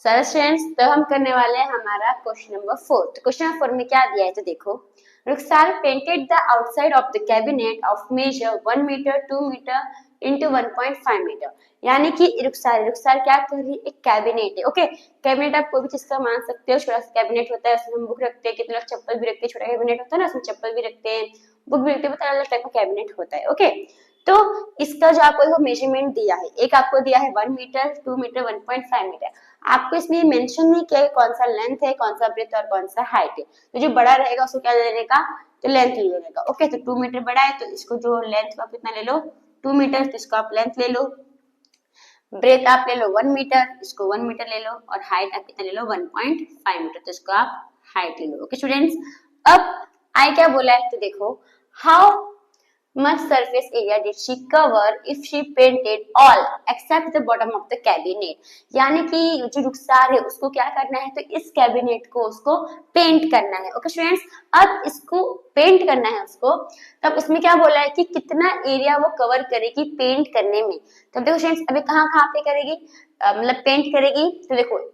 सारे स्टूडेंट्स, तो हम करने वाले हैं हमारा क्वेश्चन नंबर 4। तो क्वेश्चन नंबर 4 में क्या दिया है तो देखो, Rukhsar painted the outside of the cabinet of measure 1 metre 2 metre into 1.5 मीटर। यानी कि रुखसार क्या कर रही है, एक कैबिनेट है। ओके, कैबिनेट आप कोई भी चीज का मान सकते हो। छोटा सा कैबिनेट होता है, उसमें हम बुक रखते हैं, कितने लोग चप्पल भी रखते हैं। छोटा कैबिनेट होता है ना, उसमें चप्पल भी रखते हैं, बुक भी रखते हैं, अलग अलग टाइप का कैबिनेट होता है। ओके, तो इसका जो आपको मेजरमेंट दिया है, एक आपको दिया है 1 मीटर 2 मीटर 1.5 मीटर। आपको इसमें मेंशन नहीं किया है कौन सा लेंथ है, कौन सा ब्रेथ और कौन सा हाइट है। तो जो बड़ा रहेगा उसको क्या लेने का, तो लेंथ ले लेने का। ओके, तो 2 मीटर बड़ा है तो इसको जो लेंथ आप कितना ले लो, 2 मीटर, तो इसको आप लेंथ ले लो। ब्रेथ आप ले लो 1 मीटर, इसको 1 मीटर ले लो, और हाइट आप कितना ले लो 1.5 मीटर, तो इसको आप हाइट ले लो। ओके स्टूडेंट्स, अब आई क्या बोला है तो देखो, how much surface area did she cover if she painted all except the bottom of the cabinet। यानी कि जो रुखसार है उसको क्या करना है, तो इस कैबिनेट को उसको पेंट करना है। ओके स्टूडेंट्स, अब इसको पेंट करना है उसको, तब उसमें क्या बोला है कि कितना एरिया वो कवर करेगी पेंट करने में। तब देखो स्टूडेंट्स, अभी कहाँ कहाँ पे करेगी, मतलब पेंट करेगी, तो देखो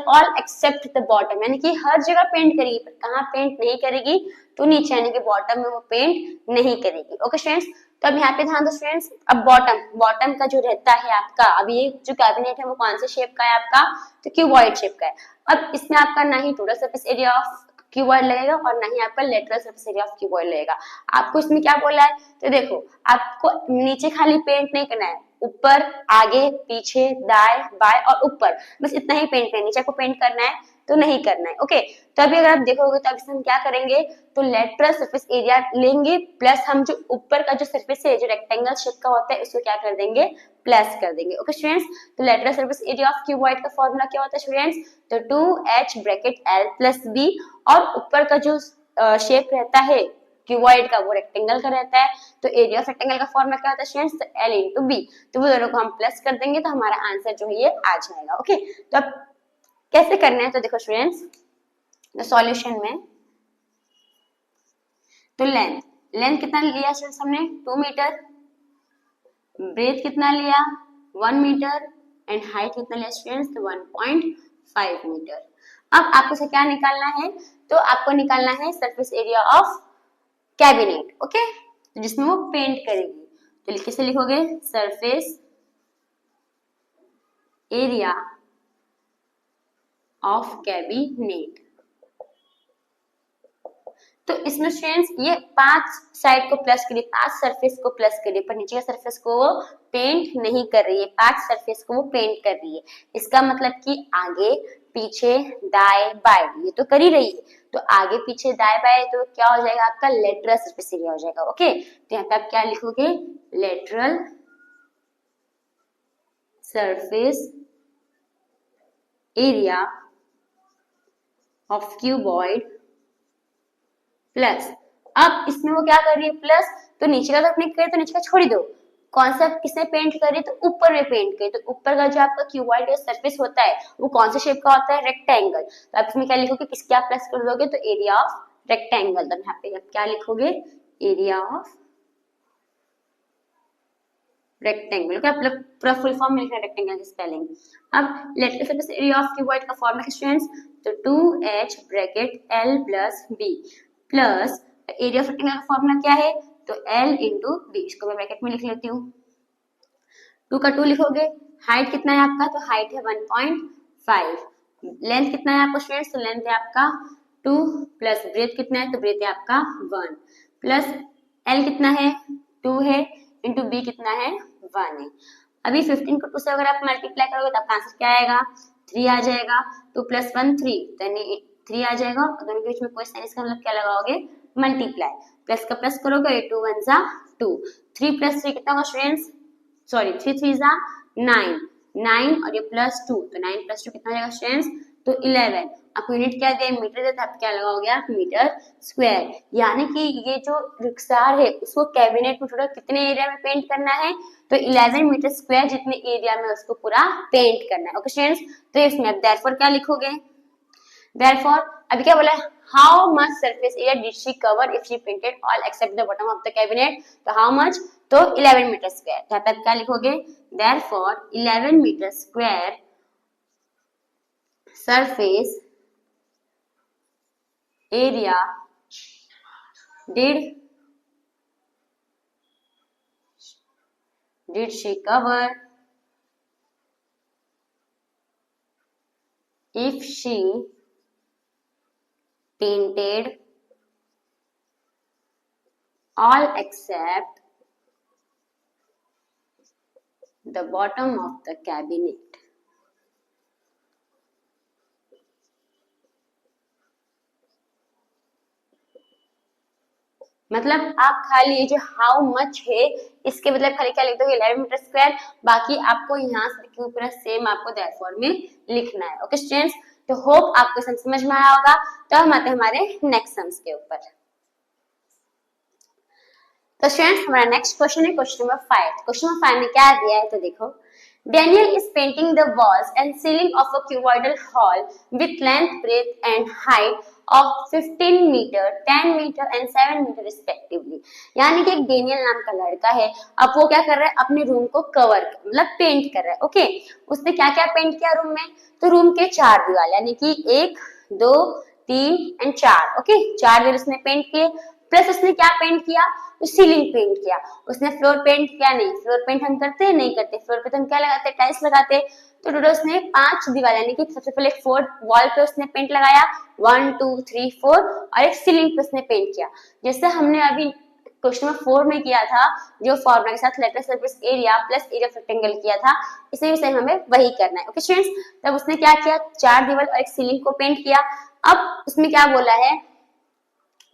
ऑल एक्सेप्ट द बॉटम, यानी कि हर जगह पेंट करेगी, पर कहाँ पेंट नहीं करेगी, तो नीचे यानी कि बॉटम में वो पेंट नहीं करेगी। ओके स्टूडेंट्स, तो अब यहाँ पे ध्यान दो स्टूडेंट्स, अब बॉटम का जो रहता है आपका, अब ये जो कैबिनेट है वो कौन से शेप का है आपका, तो क्यूबॉइड शेप का है। अब इसमें आपका ना ही total surface area of cuboid लगेगा और ना ही आपका lateral surface area of cuboid लगेगा। आपको इसमें क्या बोला है, तो देखो आपको नीचे खाली पेंट नहीं करना है, ऊपर आगे पीछे दाएं बाएं और ऊपर, बस इतना ही पेंट करना है। नीचे को पेंट करना है तो नहीं करना है। ओके, तो अभी अगर आप देखोगे तो अभी हम क्या करेंगे, तो लेटरल सरफेस एरिया लेंगे, प्लस हम जो ऊपर का जो सरफेस है जो रेक्टेंगल शेप का होता है उसको क्या कर देंगे, प्लस कर देंगे। ओके स्टूडेंट्स, तो lateral surface area of cuboid का फॉर्मूला क्या होता है स्टूडेंट्स, तो 2h bracket l plus b, और ऊपर का जो शेप रहता है क्यूबॉइड का वो रेक्टेंगल का रहता है, तो एरिया ऑफ रेक्टेंगल का फॉर्मूला क्या होता है स्टूडेंट्स, तो l इंटू बी। तो वो दोनों को हम प्लस कर देंगे तो हमारा आंसर जो है ये आ जाएगा। ओके, तो अब कैसे करना है, तो देखो स्टूडेंट्स, तो सॉल्यूशन में तो लेंथ कितना लिया स्टूडेंट्स हमने 2 मीटर, ब्रेथ कितना लिया 1 मीटर, एंड हाइट कितना लिया स्टूडेंट्स, तो 1.5 मीटर। अब आपको से क्या निकालना है, तो आपको निकालना है surface area of cabinet. Okay, तो जिसमें वो पेंट करेगी, तो कैसे लिखोगे, सरफेस एरिया ऑफ कैबिनेट। तो इसमें स्टूडेंट्स ये 5 साइड को प्लस करिए, 5 सरफेस को प्लस करिए, पर नीचे का सरफेस को वो पेंट नहीं कर रही है, 5 सरफेस को वो पेंट कर रही है। इसका मतलब कि आगे पीछे दाएं बाएं ये तो कर ही रही है, तो आगे पीछे दाएं बाएं तो क्या हो जाएगा आपका, लेटरल सरफेस एरिया हो जाएगा। ओके, तो यहाँ पे आप क्या लिखोगे, lateral surface area of cuboid plus, अब इसमें वो क्या कर रही है प्लस, तो नीचे का तो अपने करे तो नीचे का छोड़ ही दो, कौन सा किसने पेंट करी, तो ऊपर में पेंट करी, तो ऊपर का जो आपका क्यूबॉइड का सरफेस होता है वो कौन से शेप का होता है, रेक्टेंगल। तो आप इसमें क्या लिखोगे, किसके आप प्लस कर दोगे, तो एरिया ऑफ रेक्टेंगल। तो यहाँ पे आप क्या लिखोगे, एरिया ऑफ रेक्टेंगल। क्या पूरा फुल फॉर्म लिखना है रेक्टेंगल की स्पेलिंग। अब lateral surface area of cuboid का फॉर्मूला स्टूडेंट्स, तो 2h bracket l plus b plus area of rectangle का फॉर्मूला क्या है, तो l इंटू बी। इसको मैं ब्रैकेट में लिख लेती हूँ, 2 का 2 लिखोगे। हाइट कितना है आपका, तो हाइट है 1.5। लेंथ कितना है आपका स्टूडेंट्स, तो लेंथ है आपका 2 प्लस ब्रेथ कितना है, तो ब्रेथ है आपका 1 प्लस l कितना है 2 है, इंटू b कितना है 1 है। अभी 15 को 2 से अगर आप मल्टीप्लाई करोगे तो आपका आंसर क्या आएगा, 3 आ जाएगा। 2 प्लस 1 3, यानी 3 आ जाएगा। दोनों के बीच में कोई साइन, इसका मतलब क्या लगाओगे, मल्टीप्लाई, प्लस का प्लस करोगे 2 1 जा 2, 3 प्लस 3 कितना होगा स्टूडेंट्स, सॉरी 3 3 जा 9, 9 और ये प्लस 2, तो 9 प्लस 2 कितना हो जाएगा स्टूडेंट्स, तो 11। आपको यूनिट क्या दिया, मीटर देता है, आप क्या लगाओगे आप, मीटर स्क्वायर। यानी कि ये जो रुखसार है उसको कैबिनेट में टोटल कितने एरिया में पेंट करना है, तो 11 मीटर स्क्वायर जितने एरिया में उसको पूरा पेंट करना है। ओके स्टूडेंट्स, तो इसमें अब देयरफॉर क्या लिखोगे, देयरफॉर अभी क्या बोला है, how much surface area did she cover if she painted all except the bottom of the cabinet, तो हाउ मच, तो 11 मीटर स्क्वायर। यहाँ पे क्या लिखोगे, therefore 11 metre square surface area did she cover if she painted all except the bottom of the cabinet? मतलब आप खाली ये जो हाउ मच है इसके मतलब खाली क्या लिख दोगे 11 मीटर स्क्वायर, बाकी आपको यहाँ से पूरा सेम आपको देयरफॉर में लिखना है। ओके स्टूडेंट्स, तो होप आपको समझ में आया होगा। तो हम आते हैं हमारे नेक्स्ट सम्स के ऊपर। तो स्टूडेंट्स हमारा नेक्स्ट क्वेश्चन है क्वेश्चन नंबर 5। क्वेश्चन नंबर 5 में क्या दिया है तो देखो, Daniel is painting the walls and ceiling of a cuboidal hall with length, breadth and height of 15 meter, 10 meter and 7 meter respectively। यानी कि एक डेनियल नाम का लड़का है, अब वो क्या कर रहा है अपने रूम को कवर मतलब पेंट कर रहा है। ओके, उसने क्या क्या पेंट किया रूम में, तो रूम के 4 दीवार यानी कि 1 2 3 एंड 4, ओके 4 दीवार उसने पेंट किए, प्लस उसने क्या पेंट किया, तो सीलिंग पेंट किया। उसने फ्लोर पेंट किया नहीं, फ्लोर पेंट हम करते हैं नहीं करते, फ्लोर पे तो हम क्या लगाते हैं टाइल्स लगाते हैं। तो टोटल उसने 5 दीवार यानी कि सबसे पहले 4 वॉल पे उसने पेंट लगाया 1 2 3 4 और एक सीलिंग पे उसने पेंट किया, जैसे हमने अभी क्वेश्चन नंबर 4 में किया था जो फॉर्मूला के साथ lateral surface area plus area of rectangle किया था, इसे भी सेम हमें वही करना है। ओके स्टूडेंट्स, तब उसने क्या किया 4 दीवार और एक सीलिंग को पेंट किया। अब उसमें क्या बोला है,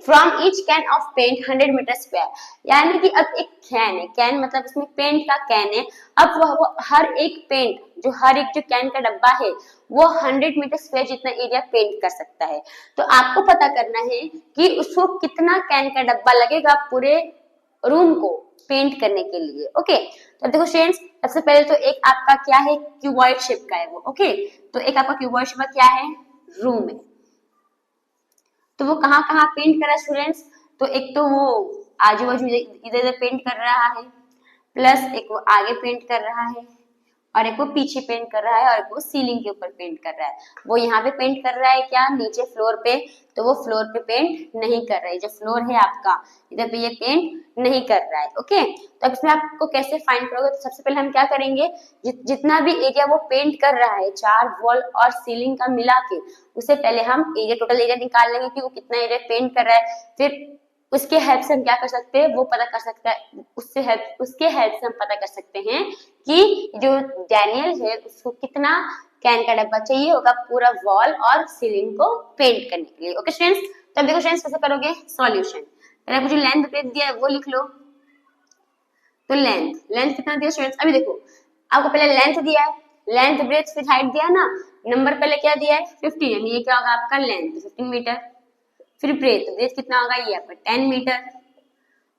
from each can of paint 100 metre square, यानी कि अब एक कैन है, कैन मतलब इसमें पेंट का कैन है, अब वो हर एक पेंट जो हर एक जो कैन का डब्बा है वो 100 मीटर स्क्वायर जितना एरिया पेंट कर सकता है। तो आपको पता करना है कि उसको कितना कैन का डब्बा लगेगा पूरे रूम को पेंट करने के लिए। ओके, तो देखो स्टूडेंट्स सबसे पहले तो एक आपका क्या है क्यूबॉइड शेप का है वो। ओके, तो एक आपका क्यूबॉइड शेप का क्या है रूम है, तो वो कहाँ कहाँ पेंट कर रहा है स्टूडेंट्स, तो एक तो वो आजू बाजू इधर इधर पेंट कर रहा है, प्लस एक वो आगे पेंट कर रहा है और एक वो पीछे पेंट कर रहा है और एक वो सीलिंग के ऊपर पेंट कर रहा है। वो यहाँ पे पेंट कर रहा है क्या नीचे फ्लोर पे, तो वो फ्लोर पे पेंट नहीं कर रहा है, जो फ्लोर है आपका इधर पे ये पेंट नहीं कर रहा है। ओके, तो अब इसमें आपको कैसे फाइंड करोगे, तो सबसे पहले हम क्या करेंगे जितना भी एरिया वो पेंट कर रहा है 4 वॉल और सीलिंग का मिला के, उससे पहले हम एरिया टोटल एरिया निकाल लेंगे कि वो कितना एरिया पेंट कर रहा है, फिर उसके हेल्प से हम क्या कर सकते हैं वो पता कर सकता है, उसके हेल्प से हम पता कर सकते हैं कि जो डैनियल है उसको कितना कैन का डब्बा चाहिए होगा पूरा वॉल और सीलिंग को पेंट करने के लिए। ओके स्टूडेंट्स, तो देखो स्टूडेंट्स कैसे करोगे सॉल्यूशन, पहले मुझे लेंथ दिया है वो लिख लो। तो लेंथ कितना दिया स्टूडेंट्स, अभी देखो आपको पहले लेंथ दिया है, लेंथ ब्रेथ फिर हाइट दिया ना, नंबर पहले क्या दिया है 15, यानी ये क्या होगा आपका लेंथ 15 मीटर, फिर ब्रेथ कितना होगा ये आपका 10 मीटर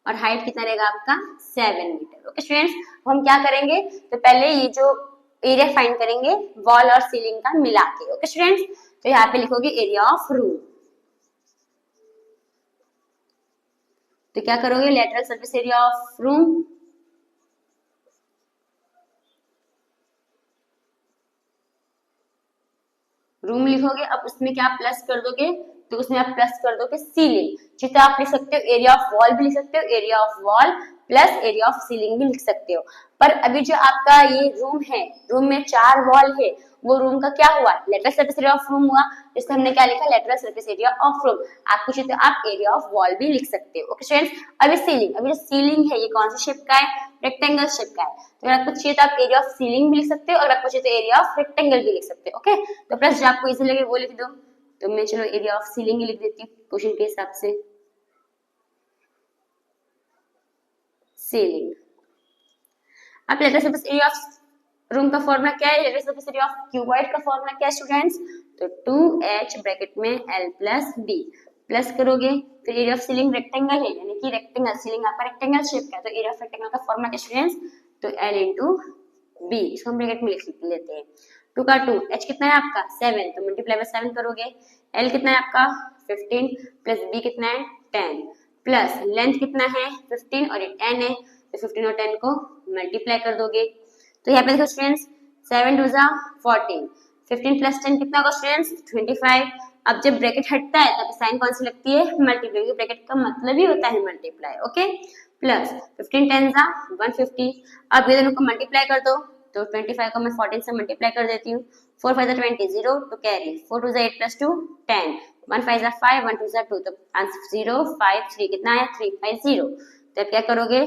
और हाइट कितना रहेगा आपका 7 मीटर। ओके स्टूडेंट्स, हम क्या करेंगे तो पहले ये जो एरिया फाइंड करेंगे वॉल और सीलिंग का मिला के। ओके स्टूडेंट्स, तो यहाँ पे लिखोगे एरिया ऑफ रूम, तो क्या करोगे lateral surface area of room, room लिखोगे, अब उसमें क्या प्लस कर दोगे, तो उसमें आप प्लस कर दोगे सीलिंग, जितना आप लिख सकते हो एरिया ऑफ वॉल भी लिख सकते हो, area of wall plus area of ceiling भी लिख सकते हो। पर अभी जो आपका ये रूम है, रूम में 4 वॉल है, वो रूम का क्या हुआ lateral surface area of room हुआ, इसलिए हमने क्या लिखा lateral surface area of room. आप पूछे तो आप एरिया ऑफ वॉल भी लिख सकते हो। ओके स्टूडेंट्स, अभी जो सीलिंग है ये कौन सी शेप का है, रेक्टेंगल शेप का है, तो अगर आपको चाहिए तो आप एरिया ऑफ सीलिंग भी लिख सकते हो और आपको चाहिए तो एरिया ऑफ रेक्टेंगल भी लिख सकते हो। ओके, तो प्लस जो आपको इजी लगे वो लिख दो, तो मैं चलो एरिया ऑफ सीलिंग ही लिख देती हूँ क्वेश्चन के हिसाब से, सीलिंग। अब lateral surface area of room का फॉर्मूला क्या है, lateral surface area of cuboid का फॉर्मूला क्या है स्टूडेंट्स, तो 2h ब्रैकेट में l प्लस b, प्लस करोगे फिर एरिया ऑफ सीलिंग रेक्टेंगल है यानी कि रेक्टेंगल, सीलिंग आपका रेक्टेंगल शेप का है, तो एरिया ऑफ रेक्टेंगल का फॉर्मूला क्या स्टूडेंट्स, तो l इंटू b, इसको हम ब्रैकेट में लिख लेते हैं। 2 का 2, h कितना है आपका 7, तो मल्टीप्लाई बाय 7 करोगे, l कितना है आपका 15 प्लस b कितना है 10 प्लस लेंथ कितना है 15 और ये 10 है, तो 15 और 10 को मल्टीप्लाई कर दोगे, तो यहाँ पे देखो स्टूडेंट्स 7 2 जा 14, 15 प्लस 10 कितना होगा स्टूडेंट्स 25। अब जब ब्रैकेट हटता है तब साइन कौन सी लगती है मल्टीप्लाई, ब्रैकेट का मतलब ही होता है मल्टीप्लाई। ओके प्लस 15 10 जा 150। अब ये दोनों को मल्टीप्लाई कर दो तो 25 को मैं 14 से मल्टीप्लाई कर देती हूँ। 4 5 20 0 टू कैरी 4 2 8 प्लस 2 10 1 5 5 1 2 2 तो आंसर 0 5 3 कितना आया 350। तो क्या करोगे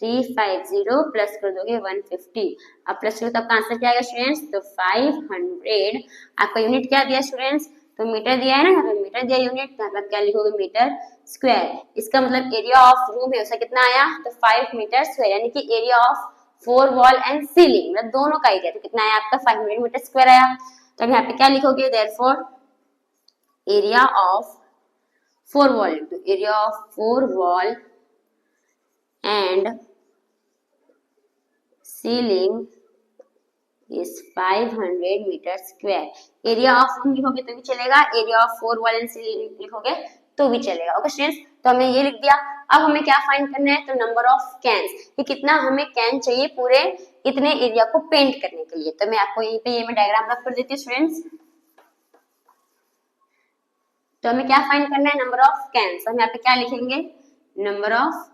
350 प्लस कर दोगे 150। अब प्लस करो तो आपका आंसर क्या आएगा स्टूडेंट्स तो 500। आपका यूनिट क्या दिया स्टूडेंट्स तो मीटर दिया है ना, यहाँ पे मीटर दिया यूनिट, तो आप क्या लिखोगे मीटर स्क्वायर। इसका मतलब एरिया ऑफ रूम है उसका कितना आया तो 5 मीटर स्क्वायर, यानी कि area of 4 wall and ceiling मतलब दोनों का एरिया तो कितना आया आपका 500 मीटर स्क्वायर आया। तो यहाँ पे क्या लिखोगे therefore area of 4 wall into area of 4 wall and ceiling is 500 metre square. Area of room लिखोगे तो भी चलेगा, area of 4 wall and ceiling लिखोगे तो भी चलेगा। ओके स्टूडेंट्स तो हमने ये लिख दिया। अब हमें क्या फाइंड करना है तो नंबर ऑफ कैन्स, कि कितना हमें कैन चाहिए पूरे इतने एरिया को पेंट करने के लिए। तो मैं आपको यहीं पे ये मैं डायग्राम रख कर देती हूँ स्टूडेंट्स। तो हमें क्या फाइंड करना है नंबर ऑफ कैन्स, हम यहाँ पे क्या लिखेंगे नंबर ऑफ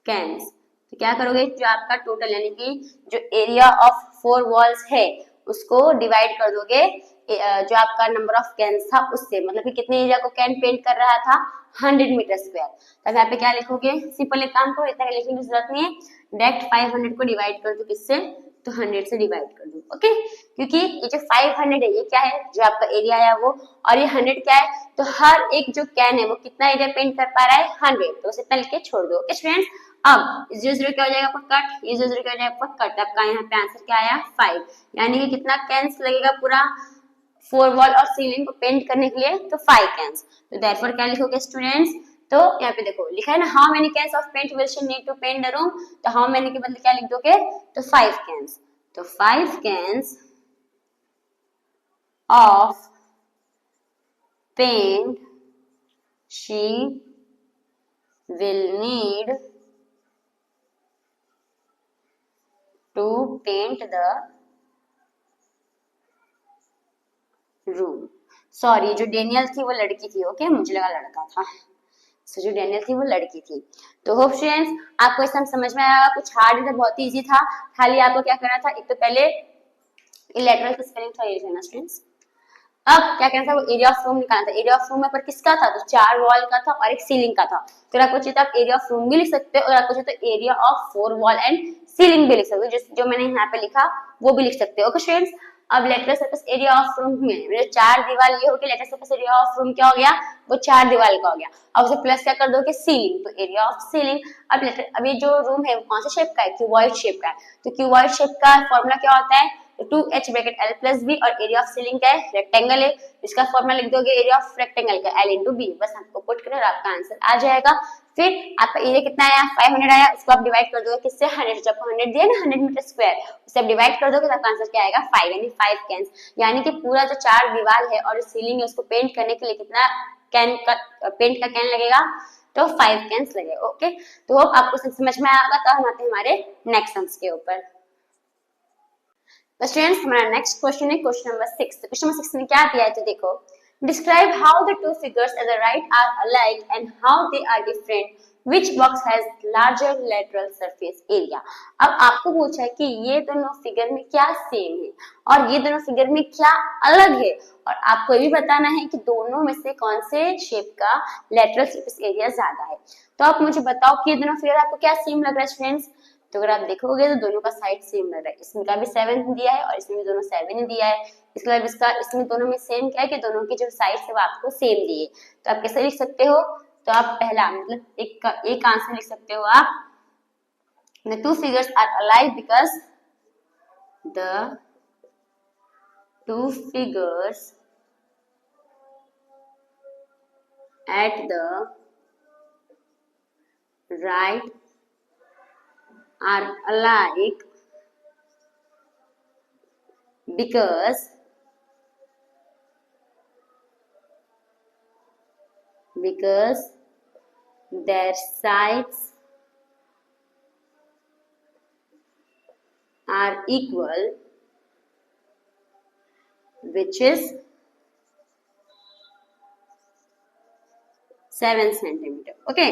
कैन्स। तो क्या करोगे जो आपका टोटल यानी कि जो एरिया ऑफ 4 वॉल्स है उसको डिवाइड कर दोगे जो आपका नंबर ऑफ कैन्स था उससे, मतलब कि कितने एरिया को कैन पेंट कर रहा था 100 मीटर स्क्वायर। तो यहाँ पे क्या लिखोगे सिंपल एक काम करो, इतना लिखने की जरूरत नहीं है, डायरेक्ट 500 को डिवाइड कर दो किससे तो 100 से डिवाइड कर दो। ओके क्योंकि ये जो 500 है ये क्या है जो आपका एरिया है वो, और ये 100 क्या है तो हर एक जो कैन है वो कितना एरिया पेंट कर पा रहा है 100, तो उसे इतना लिख के छोड़ दो। ओके स्टूडेंट्स अब 0 क्या हो जाएगा आपका कट, ये 0 क्या हो जाएगा आपका कट। आपका यहाँ पे आंसर क्या आया 5, यानी कि कितना कैंस लगेगा पूरा 4 वॉल और सीलिंग को पेंट करने के लिए तो 5 कैंस। तो देयरफॉर क्या लिखोगे स्टूडेंट्स तो यहाँ पे देखो लिखा है ना how many cans of paint will she need to paint the room, तो हाउ मेनी के बदले क्या लिख दोगे तो 5 कैंस। तो 5 cans of paint she will need to paint the room। Sorry जो डेनियल थी वो लड़की थी, ओके मुझे लगा लड़का था। जो डेनियल थी वो लड़की थी। तो होप स्टूडेंट्स आपको इस टाइम समझ में आया, कुछ हार्ड था बहुत इजी था, खाली आपको क्या करना था एक तो पहले लेटरल की स्पेलिंग था ये ना स्टूडेंट्स। अब क्या कहना था वो एरिया ऑफ रूम निकालना था। एरिया ऑफ रूम में पर किसका था तो 4 वॉल का था और एक सीलिंग का था। तो आपको चाहिए तो आप एरिया ऑफ रूम भी लिख सकते हो और आपको चाहिए तो area of 4 wall and ceiling भी लिख सकते हो, जो मैंने यहाँ पे लिखा वो भी लिख सकते हो। ओके स्टूडेंट्स अब lateral surface area of room में 4 दीवार ये हो गया, lateral surface area of room क्या हो गया वो 4 दीवार का हो गया। अब उसे प्लस क्या कर दोगे सीलिंग, तो एरिया ऑफ सीलिंग। अब ये जो रूम है वो कौन से शेप का है क्यूबॉइड शेप का है, तो क्यूबॉइड शेप का फॉर्मूला क्या होता है 2h bracket l plus b, और एरिया ऑफ सीलिंग क्या है रेक्टेंगल है, इसका फॉर्मूला लिख दोगे एरिया ऑफ रेक्टेंगल का l इंटू बी, बस आपको पुट करो आपका आंसर आ जाएगा। फिर आपका एरिया कितना आया 500 आया, उसको आप डिवाइड कर दोगे किससे 100, जब 100 दिया ना 100 मीटर स्क्वायर उसे आप डिवाइड कर दोगे तो आपका आंसर क्या आएगा 5, यानी 5 कैन्स, यानी कि पूरा जो 4 दीवार है और सीलिंग है उसको पेंट करने के लिए कितना कैन का पेंट का कैन लगेगा तो 5 कैन्स लगेगा। ओके तो होप आपको समझ में आएगा। तो हम आते हैं हमारे नेक्स्ट सम्स के ऊपर। तो स्टूडेंट्स हमारा नेक्स्ट क्वेश्चन है क्वेश्चन नंबर 6। तो क्वेश्चन नंबर 6 में क्या दिया है तो देखो describe how the two figures at the right are alike and how they are different, which box has larger lateral surface area. अब आपको पूछा है कि ये दोनों फिगर में क्या सेम है और ये दोनों फिगर में क्या अलग है, और आपको ये भी बताना है कि दोनों में से कौन से शेप का लेटरल सरफेस एरिया ज्यादा है। तो आप मुझे बताओ कि ये दोनों फिगर आपको क्या सेम लग रहा है स्टूडेंट्स। तो अगर आप देखोगे तो दोनों का साइड सेम लग रहा है, इसमें का भी 7 दिया है और इसमें भी दोनों 7 ही दिया है। इसके बाद इसका इसमें दोनों में सेम क्या है कि दोनों की जो साइड है वो आपको सेम दिए। तो आप कैसे लिख सकते हो तो आप पहला मतलब एक आंसर लिख सकते हो आप the two figures are alike because the two figures at the right are alike because their sides are equal which is 7 centimetre. Okay,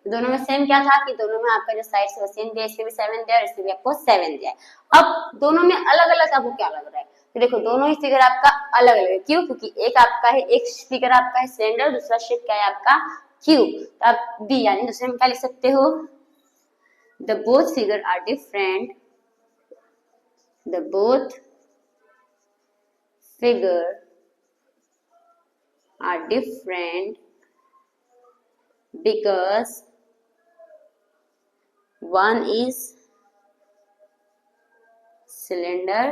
दोनों में सेम क्या था कि दोनों में आपका जो साइड से सेम दिया, इसमें भी 7 दिया और इसमें भी आपको 7 दिया है। अब दोनों में अलग अलग आपको क्या लग रहा है, तो देखो दोनों ही फिगर आपका अलग अलग है। क्यों? क्योंकि एक आपका है, एक फिगर आपका है सिलेंडर, दूसरा शेप क्या है आपका क्यूब। तो आप बी यानी दूसरे में क्या लिख सकते हो, the both figure are different, the both figure are different because one is cylinder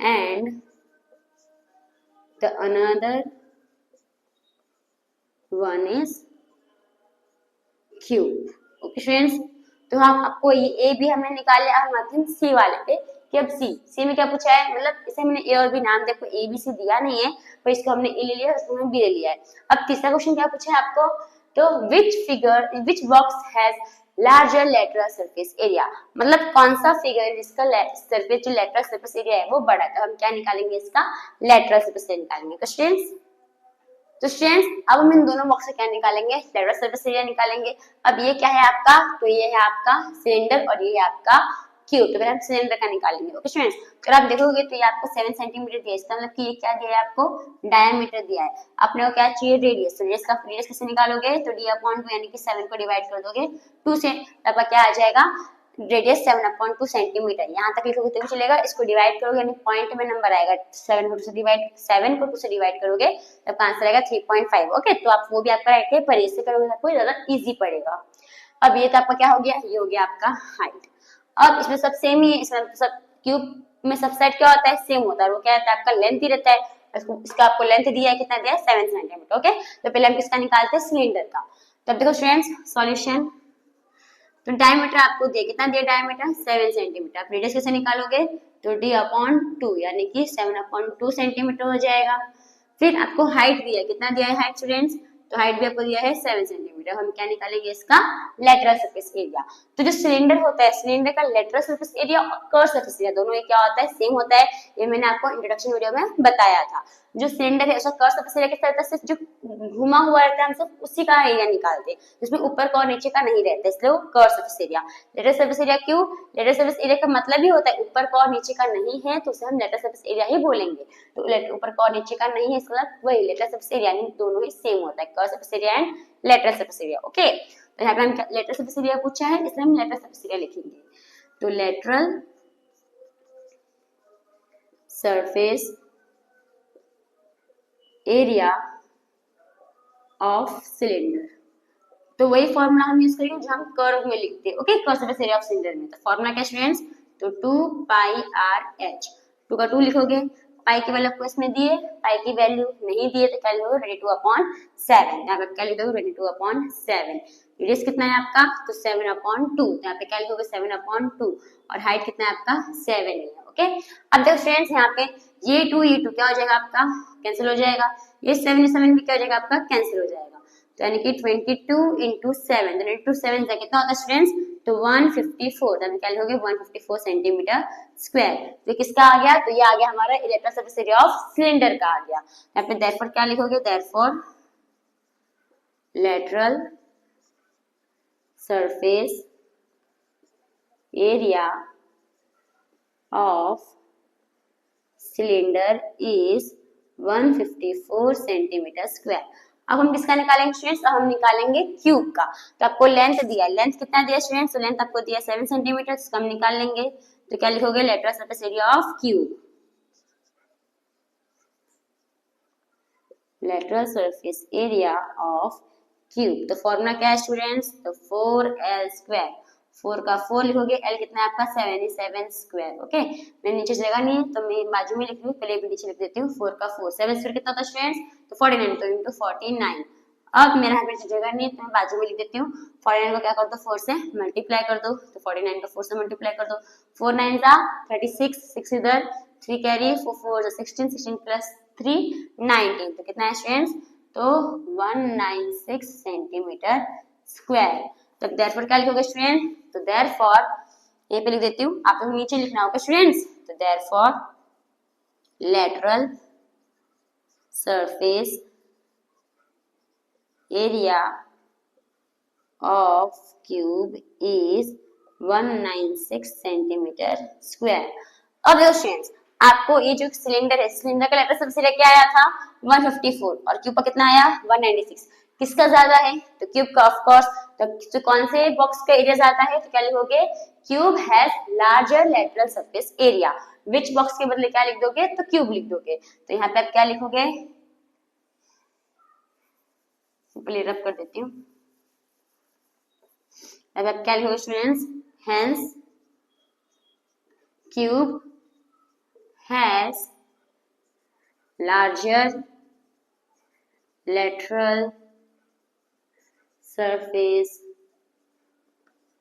and the another one is cube। Okay students, तो हम आपको ये ए भी हमने निकाल लिया, हम आते हैं सी वाले पे कि अब सी में क्या पूछा है, मतलब इसे हमने ए और बी नाम देखो ए बी सी दिया नहीं है, पर इसको हमने ए ले लिया, इसको हमने बी ले लिया है। अब तीसरा क्वेश्चन क्या पूछा है आपको, तो which box has larger lateral surface area, मतलब कौन सा फिगर जिसका सरफेस जो लेटरल सरफेस एरिया है वो बड़ा है। तो हम क्या निकालेंगे, इसका लेटरल सरफेस एरिया निकालेंगे। तो स्टूडेंट्स अब हम इन दोनों बॉक्स से क्या निकालेंगे, लेटरल सरफेस एरिया निकालेंगे। अब ये क्या है आपका, तो ये है आपका सिलेंडर और ये है आपका क्यूब। तो फिर हम सिलेंडर का निकालेंगे। ओके स्टूडेंट्स, अगर आप देखोगे तो ये आपको 7 सेंटीमीटर दिया है, इसका मतलब कि ये क्या दिया है आपको, डायमीटर दिया है। आपने को क्या चाहिए, रेडियस। तो रेडियस का रेडियस कैसे निकालोगे, तो d/2 यानी कि 7 को डिवाइड कर दोगे 2 से, तब क्या आ जाएगा, रेडियस 7/2 सेंटीमीटर। यहाँ तक लिखोगे तो भी चलेगा, इसको डिवाइड करोगे यानी पॉइंट में नंबर आएगा, 7 को 2 से डिवाइड करोगे तब आंसर आएगा 3.5। ओके, तो आप वो भी आपका राइट है, पर इससे करोगे तो आपको ज्यादा इजी पड़ेगा। अब ये तो आपका क्या हो गया, ये हो गया आपका हाइट। अब इसमें सब सेम ही है, इसमें सब क्यूब में सब साइड क्या होता है, सेम होता है, वो क्या रहता है आपका लेंथ ही रहता है। इसका आपको लेंथ दिया है, कितना दिया है, 7 सेंटीमीटर। ओके, तो पहले हम किसका निकालते हैं, सिलेंडर का। तब देखो स्टूडेंट्स सॉल्यूशन, तो डायमीटर आपको दिया, कितना दिया डायमीटर, 7 सेंटीमीटर। आप रेडियस कैसे निकालोगे, तो d/2 यानी कि 7/2 सेंटीमीटर हो जाएगा। फिर आपको हाइट दिया, कितना दिया है हाइट स्टूडेंट्स, तो हाइट भी आपको दिया है 7 सेंटीमीटर। हम क्या निकालेंगे, इसका लेटरल सरफेस एरिया। तो जो सिलेंडर होता है, सिलेंडर का लेटरल सरफेस एरिया और कर्व सरफेस एरिया दोनों ये क्या होता है, सेम होता है। ये मैंने आपको इंट्रोडक्शन वीडियो में बताया था। जो सिलेंडर है उसका कर्व सरफेस एरिया किस तरह से जो घुमा हुआ रहता है, हम सब उसी का एरिया निकालते हैं, जिसमें ऊपर का और नीचे का नहीं रहता, इसलिए वो curve surface area. Lateral surface area क्यों, लेटरल सरफेस एरिया का मतलब ही होता है ऊपर का और नीचे का नहीं है, तो उसे हम लेटरल सरफेस एरिया ही बोलेंगे। तो ऊपर का और नीचे का नहीं है, इसका मतलब वही लेटरल सरफेस एरिया, दोनों ही सेम होता है, curve surface area and lateral surface area. Okay, तो यहाँ पे हम लेटरल सरफेस एरिया पूछा है, इसलिए हम लेटरल सरफेस एरिया लिखेंगे। तो lateral surface area of cylinder, तो वही फॉर्मूला हम यूज करेंगे जो हम कर्व में लिखते हैं। Okay, curve surface area of cylinder में तो फॉर्मूला क्या स्टूडेंट्स, तो 2πr/h। 2 का 2 लिखोगे, पाई की वैल्यू आपको इसमें दिए, पाई की वैल्यू नहीं दिए तो क्या लिखोगे, 22/7। यहाँ पे क्या लिखोगे, 22/7। रेडियस कितना है आपका, तो 7/2, यहाँ पे क्या लिखोगे, 7/2, और हाइट कितना है आपका, 7 है। ओके, अब देखो स्टूडेंट्स यहाँ पे ये 2 क्या हो जाएगा आपका, कैंसिल हो जाएगा, ये 7 भी क्या हो जाएगा आपका, कैंसिल हो जाएगा। तो यानी कि 22 × 7, तो 22 से कितना होता है स्टूडेंट्स, तो 154, तो क्या लिखोगे, 154 सेंटीमीटर स्क्वायर। तो किसका आ गया, तो ये आ गया हमारा lateral surface area of cylinder का आ गया। यहाँ पे देयरफॉर क्या लिखोगे, therefore lateral surface area of cylinder is 154 centimetre square. अब हम किसका निकालेंगे स्टूडेंट्स, हम निकालेंगे क्यूब का। तो आपको लेंथ दिया, लेंथ कितना दिया स्टूडेंट्स, तो लेंथ आपको दिया 7 सेंटीमीटर, इसका हम निकाल लेंगे। तो क्या लिखोगे, lateral surface area of cube, lateral surface area of cube. तो फॉर्मूला क्या है स्टूडेंट्स, तो 4l²। 4 का 4 लिखोगे, l कितना है आपका, 77 स्क्वायर। ओके, मैं नीचे जगह नहीं है तो मैं बाजू में लिख रही हूँ, पहले भी नीचे लिख देती हूँ। 4 का 4, 7 स्क्वायर कितना होता है स्टूडेंट्स, तो 49, तो इंटू 49। अब मेरे यहाँ पे जगह नहीं है तो मैं बाजू में लिख देती हूँ। 49 को क्या कर दो, 4 से मल्टीप्लाई कर दो, तो 49 को 4 से मल्टीप्लाई कर दो। 4 9 जा 36, 6 इधर, 3 कैरी, 4 4 जा 16, 16 प्लस 3 19, तो कितना है स्टूडेंट्स, तो 196 सेंटीमीटर स्क्वायर। तो देयरफॉर क्या लिखोगे स्टूडेंट, तो देयरफॉर ये पे लिख देती हूँ, आप लोग नीचे लिखना होगा स्टूडेंट्स। तो therefore lateral surface area of cube is 196 centimetre square. अब देखो स्टूडेंट्स, आपको ये जो सिलेंडर है, सिलेंडर का लेटर सबसे लेके आया था 154 और क्यूब का कितना आया 196। किसका ज्यादा है? तो क्यूब का ऑफ कोर्स। तो कौन से बॉक्स का एरिया ज्यादा है? तो क्या लिखोगे? Cube has larger lateral surface area. Which box के बदले क्या लिख दोगे? तो क्यूब लिख दोगे। तो यहाँ पे आप क्या लिखोगे? सिंपली रब कर देती हूँ। अब आप क्या लिखोगे students? Hence cube has larger lateral surface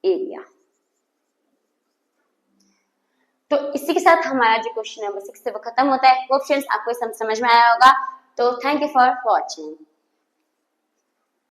area। तो इसी के साथ हमारा जो क्वेश्चन नंबर 6 है वो खत्म होता है। होप स्टूडेंट्स आपको समझ में आया होगा। तो थैंक यू फॉर वॉचिंग।